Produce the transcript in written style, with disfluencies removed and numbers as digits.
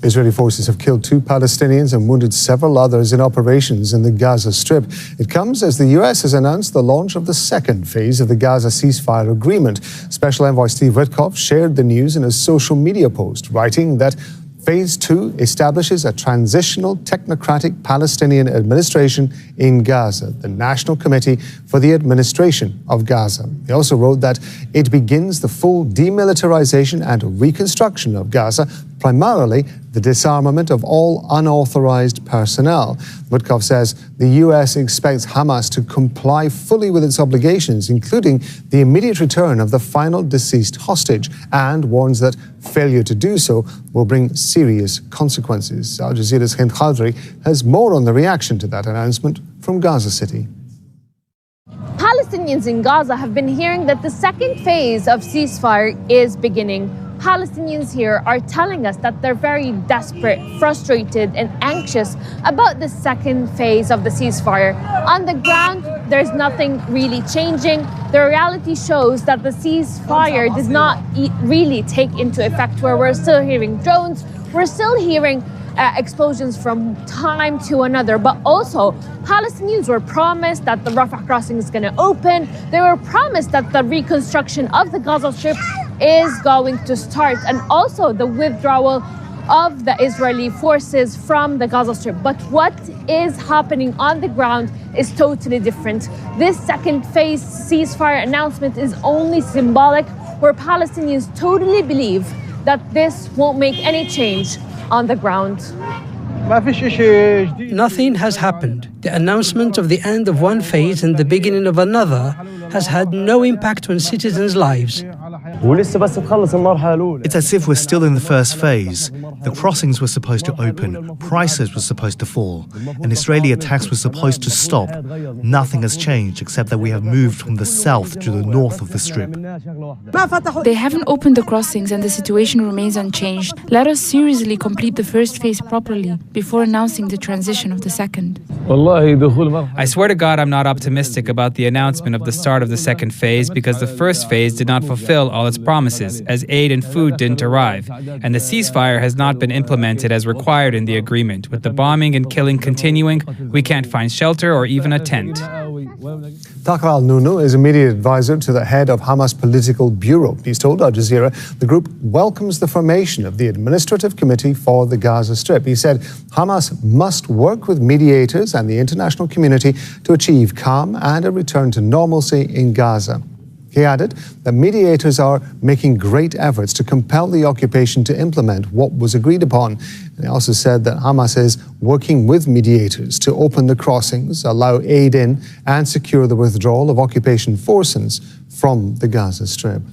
Israeli forces have killed 2 Palestinians and wounded several others in operations in the Gaza Strip. It comes as the US has announced the launch of the second phase of the Gaza ceasefire agreement. Special Envoy Steve Witkoff shared the news in a social media post, writing that Phase 2 establishes a transitional technocratic Palestinian administration in Gaza, the National Committee for the Administration of Gaza. He also wrote that it begins the full demilitarization and reconstruction of Gaza, primarily the disarmament of all unauthorized personnel. Witkoff says the US expects Hamas to comply fully with its obligations, including the immediate return of the final deceased hostage, and warns that failure to do so will bring serious consequences. Al Jazeera's Hind Khadri has more on the reaction to that announcement from Gaza City. Palestinians in Gaza have been hearing that the second phase of ceasefire is beginning. Palestinians here are telling us that they're very desperate, frustrated, and anxious about the second phase of the ceasefire. On the ground, there's nothing really changing. The reality shows that the ceasefire did not really take into effect, where we're still hearing drones, we're still hearing explosions from time to another, but also Palestinians were promised that the Rafah crossing is going to open. They were promised that the reconstruction of the Gaza Strip is going to start, and also the withdrawal of the Israeli forces from the Gaza Strip. But what is happening on the ground is totally different. This second phase ceasefire announcement is only symbolic, where Palestinians totally believe that this won't make any change on the ground. Nothing has happened. The announcement of the end of one phase and the beginning of another has had no impact on citizens' lives. It's as if we're still in the first phase. The crossings were supposed to open, prices were supposed to fall, and Israeli attacks were supposed to stop. Nothing has changed except that we have moved from the south to the north of the Strip. They haven't opened the crossings and the situation remains unchanged. Let us seriously complete the first phase properly before announcing the transition of the second. I swear to God, I'm not optimistic about the announcement of the start of the second phase, because the first phase did not fulfill all its promises, as aid and food didn't arrive, and the ceasefire has not been implemented as required in the agreement. With the bombing and killing continuing, we can't find shelter or even a tent. Taqwa al-Nunu is a media advisor to the head of Hamas Political Bureau. He's told Al Jazeera the group welcomes the formation of the Administrative Committee for the Gaza Strip. He said Hamas must work with mediators and the international community to achieve calm and a return to normalcy in Gaza. He added that mediators are making great efforts to compel the occupation to implement what was agreed upon. And he also said that Hamas is working with mediators to open the crossings, allow aid in, and secure the withdrawal of occupation forces from the Gaza Strip.